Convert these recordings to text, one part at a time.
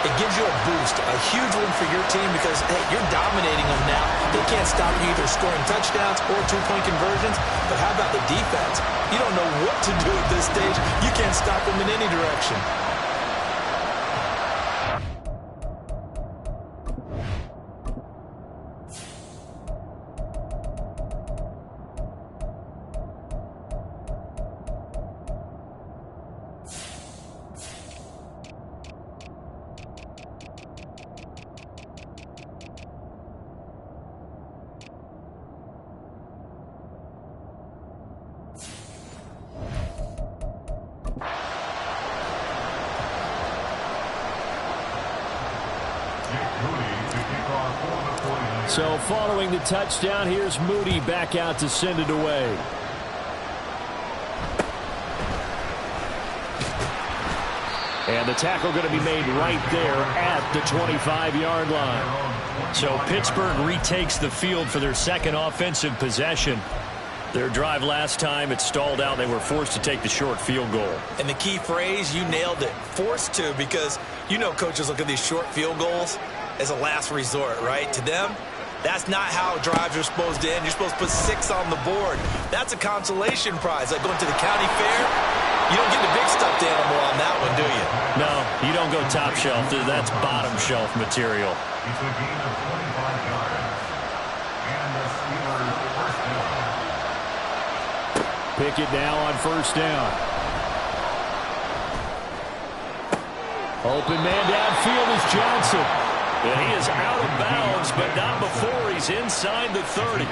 It gives you a boost, a huge win for your team because, hey, you're dominating them now. They can't stop you either scoring touchdowns or two-point conversions. But how about the defense? You don't know what to do at this stage. You can't stop them in any direction. So following the touchdown, here's Moody back out to send it away. And the tackle going to be made right there at the 25-yard line. So Pittsburgh retakes the field for their second offensive possession. Their drive last time, it stalled out. They were forced to take the short field goal. And the key phrase, you nailed it, forced to, because you know coaches look at these short field goals as a last resort, right? To them, that's not how drives are supposed to end. You're supposed to put 6 on the board. That's a consolation prize. Like going to the county fair, you don't get the big stuffed animal on that one, do you? No, you don't go top shelf. That's bottom shelf material. It's a gain of 25 yards. And the Steelers first down. Pickett now on first down. Open man downfield is Johnson. And he is out of bounds, but not before he's inside the 30.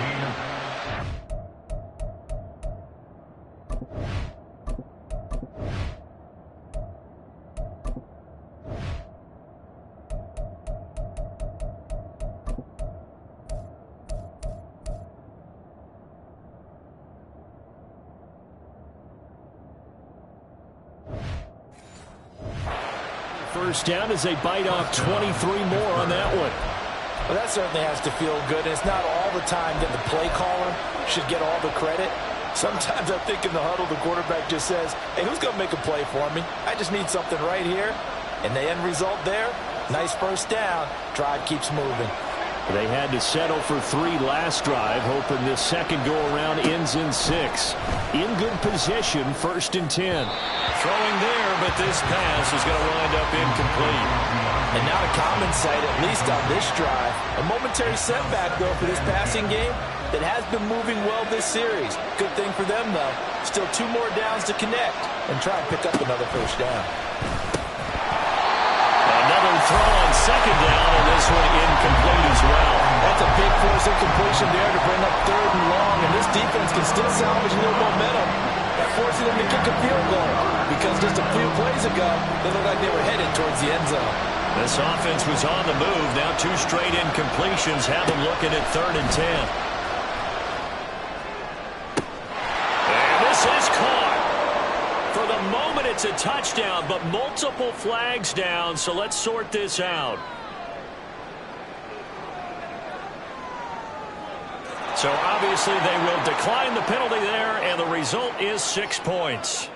First down as they bite off 23 more on that one. Well, that certainly has to feel good. And it's not all the time that the play caller should get all the credit. Sometimes I think in the huddle, the quarterback just says, hey, who's going to make a play for me? I just need something right here. And the end result there, nice first down. Drive keeps moving. They had to settle for 3 last drive, hoping this second go-around ends in 6. In good position, 1st and 10. Throwing there, but this pass is going to wind up incomplete. And not a common sight, at least on this drive. A momentary setback, though, for this passing game that has been moving well this series. Good thing for them, though. Still 2 more downs to connect and try and pick up another first down. Another throw on second down, and this one incomplete as well. That's a big force incompletion there to bring up 3rd and long, and this defense can still salvage a little momentum by forcing them to kick a field goal, because just a few plays ago, they looked like they were headed towards the end zone. This offense was on the move. Now 2 straight incompletions have them looking at 3rd and 10. And this is caught. For the moment, it's a touchdown, but multiple flags down, so let's sort this out. So obviously they will decline the penalty there, and the result is 6 points.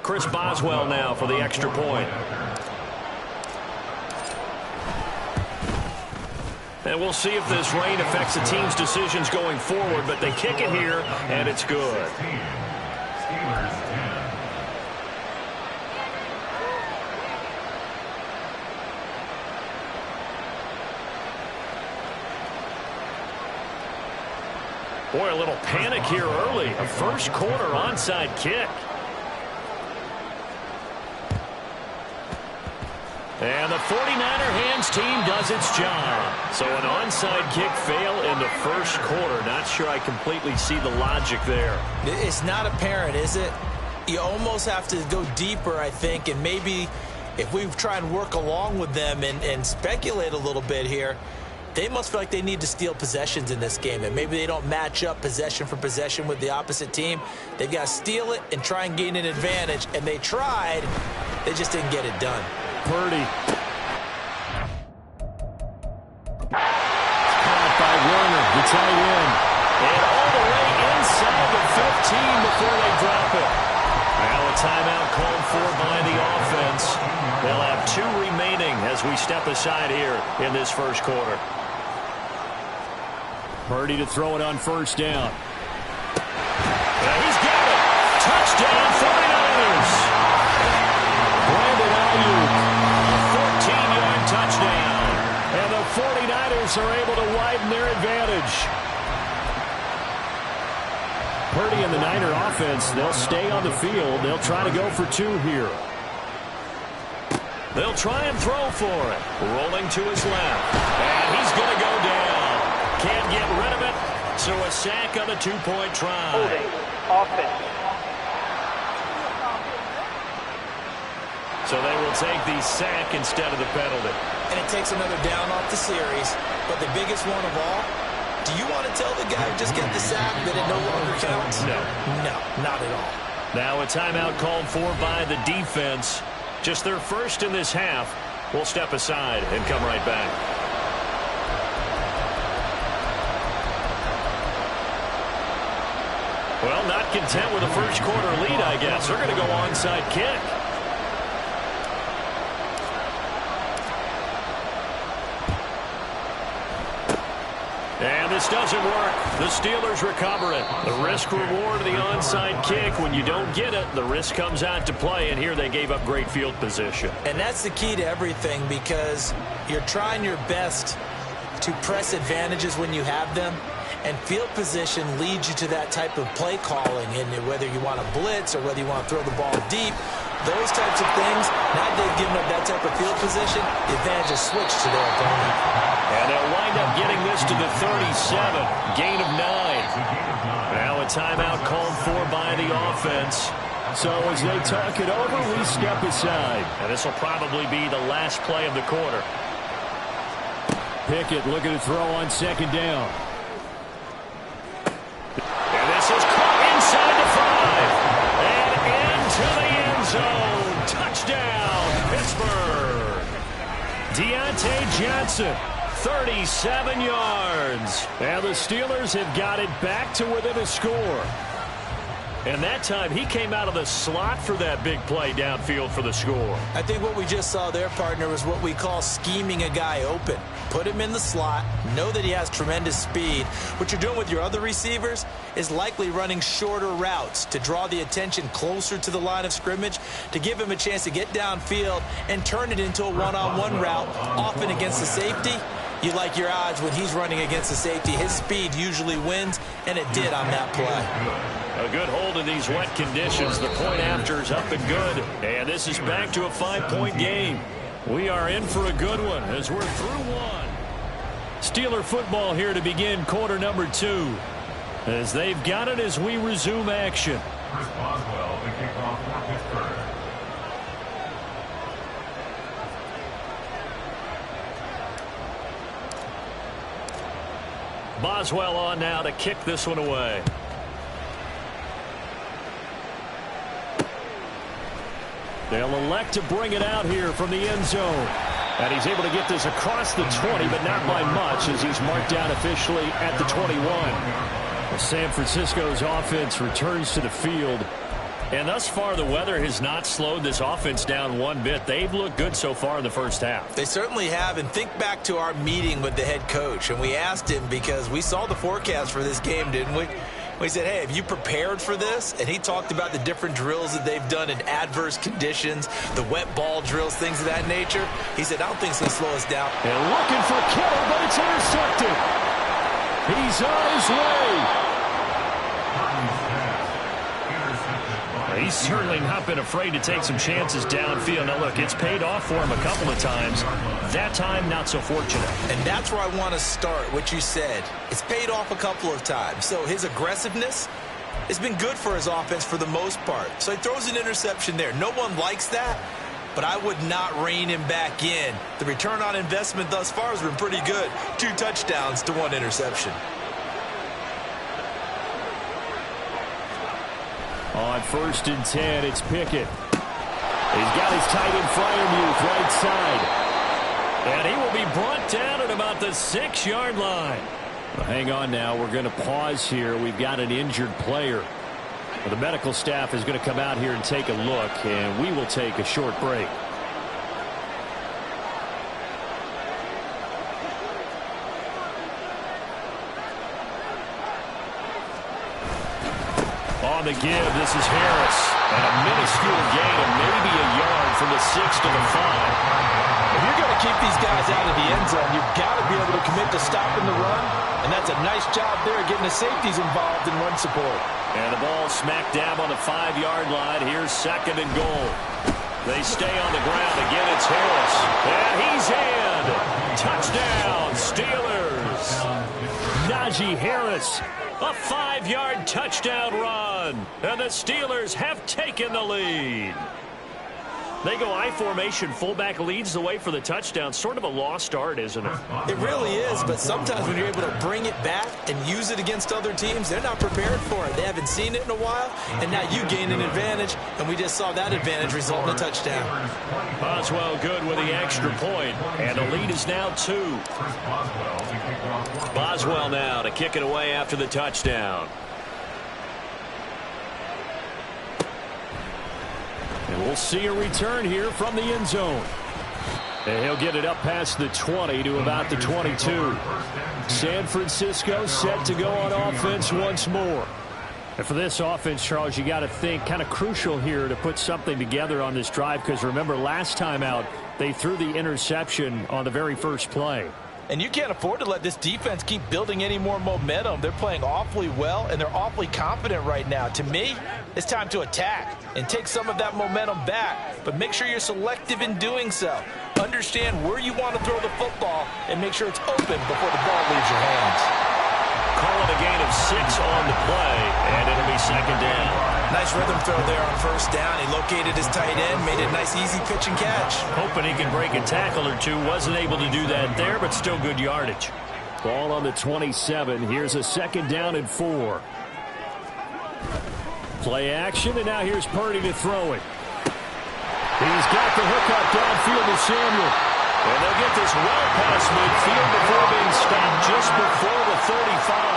Chris Boswell now for the extra point. And we'll see if this rain affects the team's decisions going forward, but they kick it here, and it's good. Steelers 10. Boy, a little panic here early. A first quarter onside kick. And the 49er hands team does its job. So an onside kick fail in the first quarter. Not sure I completely see the logic there. It's not apparent, is it? You almost have to go deeper, I think, and maybe if we try and work along with them and speculate a little bit here, they must feel like they need to steal possessions in this game, and maybe they don't match up possession for possession with the opposite team. They've got to steal it and try and gain an advantage, and they tried. They just didn't get it done. Purdy. Caught by Werner, the tight end. And all the way inside the 15 before they drop it. Now a timeout called for by the offense. They'll as we step aside here in this first quarter. Purdy to throw it on first down. And he's got it. Touchdown 49ers. Brandon Ayuk, 14-yard touchdown. And the 49ers are able to widen their advantage. Purdy and the Niner offense, they'll stay on the field. They'll try to go for two here. They'll try and throw for it. Rolling to his left. And he's going to go down. Can't get rid of it. So a sack on the two-point try. Holding. Offense. So they will take the sack instead of the penalty. And it takes another down off the series. But the biggest one of all, do you want to tell the guy who just got the sack that it no longer counts? No. No, not at all. Now a timeout called for by the defense. Just their first in this half. We'll step aside and come right back. Well, not content with a first quarter lead, I guess. They're going to go onside kick. And this doesn't work. The Steelers recover it. The risk-reward of the onside kick. When you don't get it, the risk comes out to play, and here they gave up great field position. And that's the key to everything, because you're trying your best to press advantages when you have them, and field position leads you to that type of play calling, and whether you want to blitz or whether you want to throw the ball deep, those types of things, now that they've given up that type of field position, the advantage is switched to their opponent. And they'll wind up getting this to the 37. Gain of 9. Now a timeout called for by the offense. So as they talk it over, we step aside. And this will probably be the last play of the quarter. Pickett looking to throw on second down. And this is caught inside the 5. And into the end zone. Touchdown, Pittsburgh. Deontay Johnson. 37 yards. And the Steelers have got it back to within a score. And that time he came out of the slot for that big play downfield for the score. I think what we just saw there, partner, was what we call scheming a guy open. Put him in the slot, know that he has tremendous speed. What you're doing with your other receivers is likely running shorter routes to draw the attention closer to the line of scrimmage, to give him a chance to get downfield and turn it into a one-on-one route, often against the safety. You like your odds when he's running against the safety. His speed usually wins, and it did on that play. A good hold in these wet conditions. The point after is up and good. And this is back to a 5-point game. We are in for a good one as we're through one. Steeler football here to begin quarter number 2. As they've got it as we resume action. Chris Boswell, the kickoff for Pittsburgh. Boswell on now to kick this one away. They'll elect to bring it out here from the end zone. And he's able to get this across the 20, but not by much, as he's marked down officially at the 21. Well, San Francisco's offense returns to the field. And thus far, the weather has not slowed this offense down one bit. They've looked good so far in the first half. They certainly have. And think back to our meeting with the head coach. And we asked him, because we saw the forecast for this game, didn't we? We said, hey, have you prepared for this? And he talked about the different drills that they've done in adverse conditions, the wet ball drills, things of that nature. He said, I don't think it's going to slow us down. And looking for Kittle, but it's intercepted. He's on his way. He's certainly not been afraid to take some chances downfield. Now, look, it's paid off for him a couple of times. That time, not so fortunate. And that's where I want to start, what you said. It's paid off a couple of times. So his aggressiveness has been good for his offense for the most part. So he throws an interception there. No one likes that, but I would not rein him back in. The return on investment thus far has been pretty good. 2 touchdowns to 1 interception. On 1st and 10, it's Pickett. He's got his tight end Freiermuth right side. And he will be brought down at about the 6-yard line. Well, hang on now. We're going to pause here. We've got an injured player. Well, the medical staff is going to come out here and take a look, and we will take a short break. on the give. This is Harris. And a minuscule gain of maybe a yard from the 6 to the 5. If you're going to keep these guys out of the end zone, you've got to be able to commit to stopping the run. And that's a nice job there getting the safeties involved in run support. And the ball smack dab on the 5-yard line. Here's 2nd and goal. They stay on the ground. Again, it's Harris. And he's in. Touchdown, Steelers. Najee Harris, a 5-yard touchdown run. And the Steelers have taken the lead. They go I formation. Fullback leads the way for the touchdown. Sort of a lost art, isn't it? It really is, but sometimes when you're able to bring it back and use it against other teams, they're not prepared for it. They haven't seen it in a while, and now you gain an advantage, and we just saw that advantage result in a touchdown. Boswell good with the extra point, and the lead is now 2. Boswell now to kick it away after the touchdown. And we'll see a return here from the end zone. And he'll get it up past the 20 to about the 22. San Francisco set to go on offense once more. And for this offense, Charles, you got to think kind of crucial here to put something together on this drive, because remember last time out they threw the interception on the very first play. And you can't afford to let this defense keep building any more momentum. They're playing awfully well, and they're awfully confident right now. To me, it's time to attack and take some of that momentum back. But make sure you're selective in doing so. Understand where you want to throw the football and make sure it's open before the ball leaves your hands. Call it a gain of 6 on the play, and it'll be 2nd down. Nice rhythm throw there on 1st down. He located his tight end, made it a nice easy pitch and catch. Hoping he can break a tackle or two. Wasn't able to do that there, but still good yardage. Ball on the 27. Here's a 2nd down and 4. Play action, and now here's Purdy to throw it. He's got the hookup downfield to Samuel. And they'll get this well past midfield before being stopped just before the 35.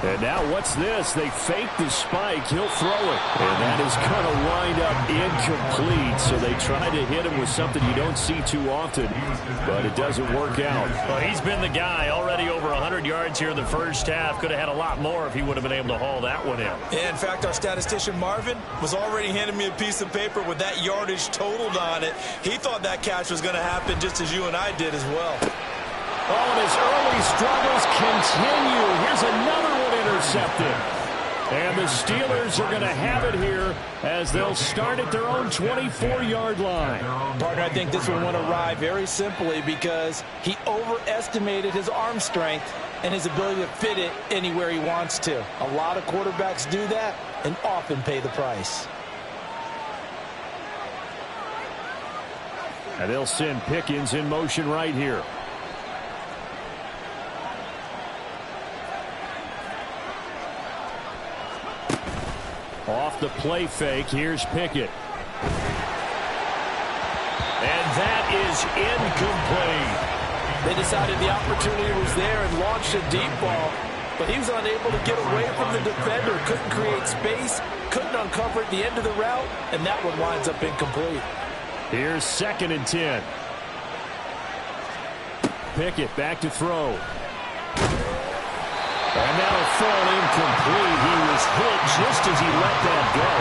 And now what's this? They fake the spike. He'll throw it. And that is going to wind up incomplete. So they try to hit him with something you don't see too often, but it doesn't work out. Well, he's been the guy. Already over 100 yards here in the first half. Could have had a lot more if he would have been able to haul that one in. Yeah, in fact, our statistician Marvin was already handing me a piece of paper with that yardage totaled on it. He thought that catch was going to happen just as you and I did as well. Oh, and his early struggles continue. Here's another one intercepted. And the Steelers are going to have it here as they'll start at their own 24-yard line. Partner, I think this one went awry very simply because he overestimated his arm strength and his ability to fit it anywhere he wants to. A lot of quarterbacks do that and often pay the price. And they'll send Pickens in motion right here. Off the play fake, here's Pickett. And that is incomplete. They decided the opportunity was there and launched a deep ball, but he was unable to get away from the defender, couldn't create space, couldn't uncover at the end of the route, and that one winds up incomplete. Here's 2nd and 10. Pickett back to throw. And that'll fall incomplete. He was hit just as he let that go.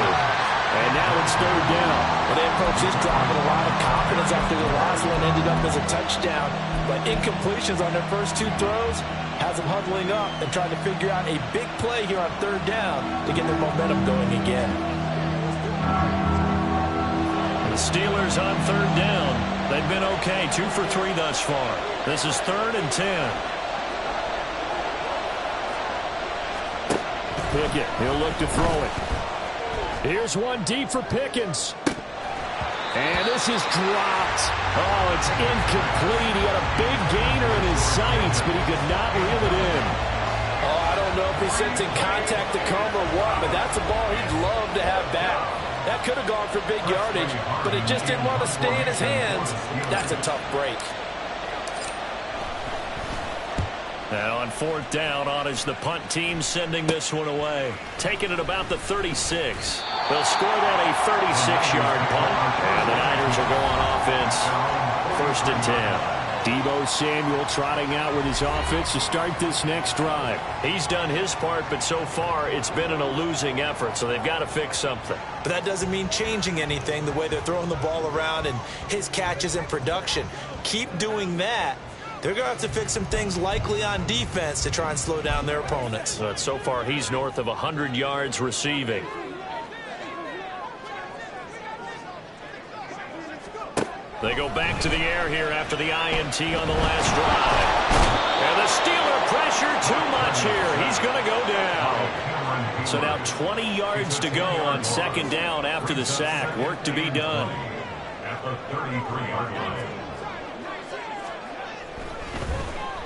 And now it's 3rd down. Well, they approach this drive with a lot of confidence after the last one ended up as a touchdown. But incompletions on their first 2 throws has them huddling up and trying to figure out a big play here on 3rd down to get their momentum going again. The Steelers on 3rd down. They've been okay. 2 for 3 thus far. This is 3rd and 10. Pickett, he'll look to throw it. Here's one deep for Pickens. And this is dropped. Oh, it's incomplete. He had a big gainer in his sights, but he could not reel it in. Oh, I don't know if he's sensing contact to come or what, but that's a ball he'd love to have back. That could have gone for big yardage, but it just didn't want to stay in his hands. That's a tough break. Now on 4th down, on is the punt team sending this one away. Taking it about the 36. They'll score that a 36-yard punt. And the Niners will go on offense. 1st and 10. Deebo Samuel trotting out with his offense to start this next drive. He's done his part, but so far it's been in a losing effort, so they've got to fix something. But that doesn't mean changing anything, the way they're throwing the ball around and his catches and production. Keep doing that. They're going to have to fix some things likely on defense to try and slow down their opponents. But so far he's north of 100 yards receiving. They go back to the air here after the INT on the last drive. And the Steeler pressure too much here. He's going to go down. So now 20 yards to go on second down after the sack. Work to be done. At the 33-yard line.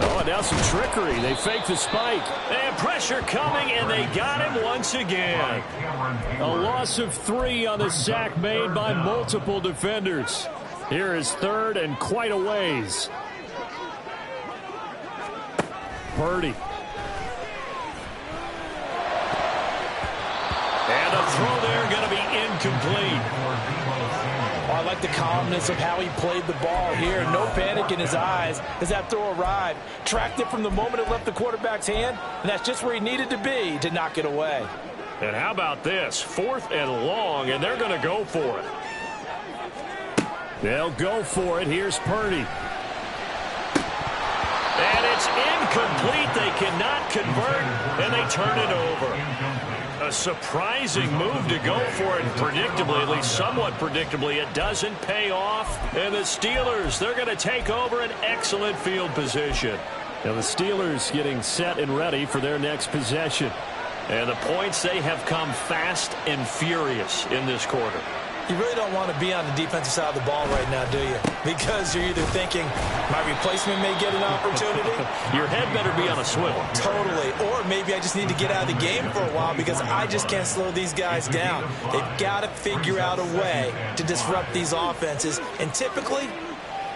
Oh, now some trickery. They fake the spike. And pressure coming, and they got him once again. A loss of 3 on the sack made by multiple defenders. Here is third and quite a ways. Purdy. And a throw there going to be incomplete. Oh, I like the calmness of how he played the ball here. No panic in his eyes as that throw arrived. Tracked it from the moment it left the quarterback's hand, and that's just where he needed to be to knock it away. And how about this? 4th and long, and they're going to go for it. They'll go for it. Here's Purdy. And it's incomplete. They cannot convert, and they turn it over. A surprising move to go for it, predictably, at least somewhat predictably. It doesn't pay off. And the Steelers, they're going to take over an excellent field position. Now the Steelers getting set and ready for their next possession. And the points, they have come fast and furious in this quarter. You really don't want to be on the defensive side of the ball right now, do you? Because you're either thinking, my replacement may get an opportunity. Your head better be on a swivel. Totally. Or maybe I just need to get out of the game for a while because I just can't slow these guys down. They've got to figure out a way to disrupt these offenses. And typically,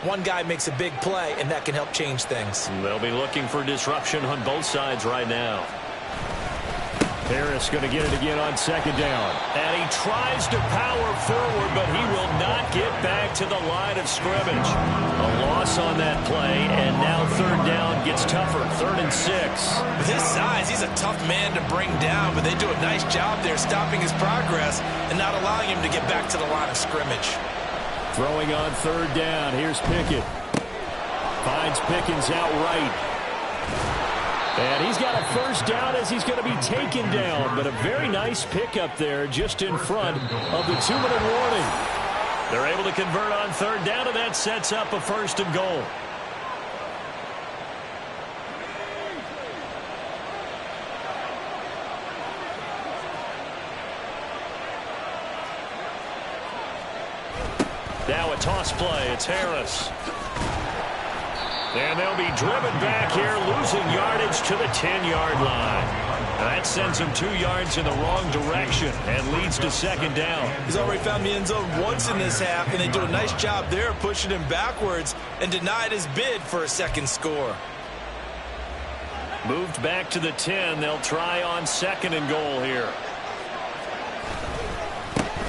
one guy makes a big play, and that can help change things. They'll be looking for disruption on both sides right now. Harris going to get it again on second down. And he tries to power forward, but he will not get back to the line of scrimmage. A loss on that play, and now third down gets tougher. 3rd and 6. With his size, he's a tough man to bring down, but they do a nice job there stopping his progress and not allowing him to get back to the line of scrimmage. Throwing on third down. Here's Pickett. Finds Pickens out right. And he's got a first down as he's going to be taken down. But a very nice pickup there just in front of the 2-minute warning. They're able to convert on third down, and that sets up a 1st and goal. Now a toss play. It's Harris. And they'll be driven back here, losing yardage to the 10-yard line. That sends them 2 yards in the wrong direction and leads to second down. He's already found the end zone once in this half, and they do a nice job there pushing him backwards and denied his bid for a second score. Moved back to the 10. They'll try on 2nd and goal here.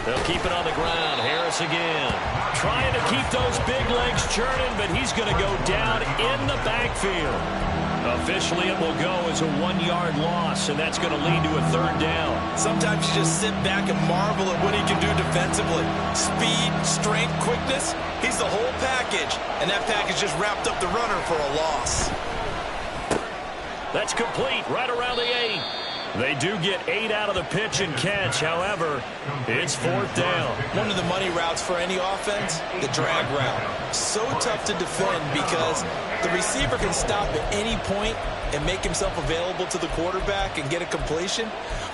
They'll keep it on the ground. Harris again. Trying to keep those big legs churning, but he's going to go down in the backfield. Officially, it will go as a 1-yard loss, and that's going to lead to a 3rd down. Sometimes you just sit back and marvel at what he can do defensively. Speed, strength, quickness, he's the whole package, and that package just wrapped up the runner for a loss. That's complete right around the 8. They do get 8 out of the pitch and catch. However, it's 4th down. One of the money routes for any offense, the drag route. So tough to defend because the receiver can stop at any point and make himself available to the quarterback and get a completion.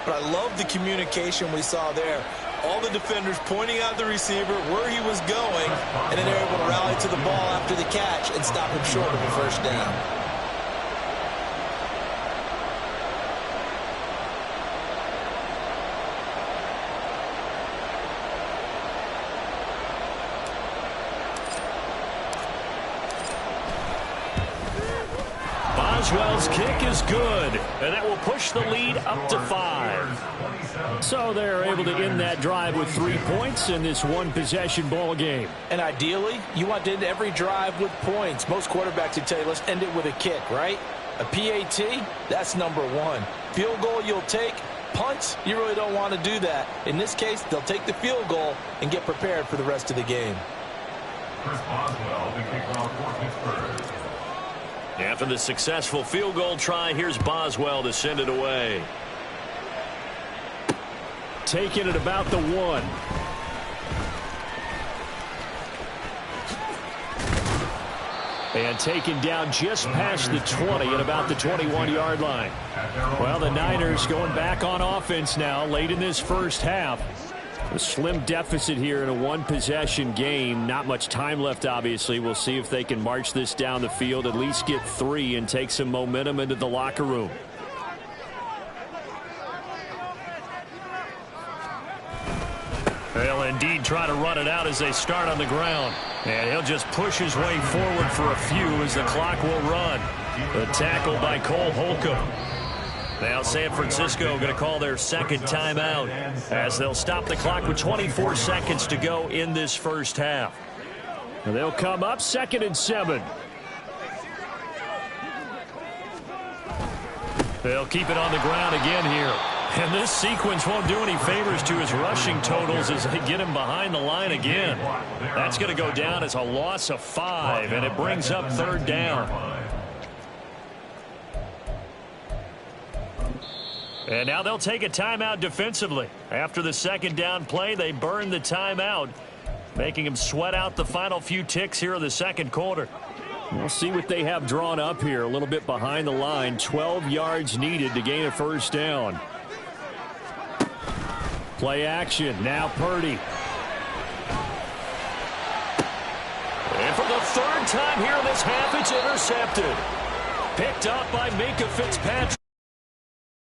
But I love the communication we saw there. All the defenders pointing out the receiver, where he was going, and then they're able to rally to the ball after the catch and stop him short of a 1st down. Boswell's kick is good, and that will push the lead up to 5. So they're able to end that drive with 3 points in this one-possession ball game. And ideally, you want to end every drive with points. Most quarterbacks would tell you, let's end it with a kick, right? A PAT, that's number one. Field goal you'll take. Punts, you really don't want to do that. In this case, they'll take the field goal and get prepared for the rest of the game. Chris Boswell, the kickoff for Pittsburgh. After the successful field goal try, here's Boswell to send it away. Taking it about the 1. And taken down just past the 20 at about the 21-yard line. Well, the Niners going back on offense now late in this first half. A slim deficit here in a one-possession game. Not much time left, obviously. We'll see if they can march this down the field, at least get 3, and take some momentum into the locker room. They'll indeed try to run it out as they start on the ground. And he'll just push his way forward for a few as the clock will run. The tackle by Cole Holcomb. Now San Francisco going to call their second timeout as they'll stop the clock with 24 seconds to go in this first half. And they'll come up 2nd and 7. They'll keep it on the ground again here. And this sequence won't do any favors to his rushing totals as they get him behind the line again. That's going to go down as a loss of 5, and it brings up 3rd down. And now they'll take a timeout defensively. After the 2nd down play, they burn the timeout, making them sweat out the final few ticks here in the 2nd quarter. We'll see what they have drawn up here. A little bit behind the line. 12 yards needed to gain a 1st down. Play action. Now Purdy. And for the 3rd time here in this half, it's intercepted. Picked up by Minkah Fitzpatrick.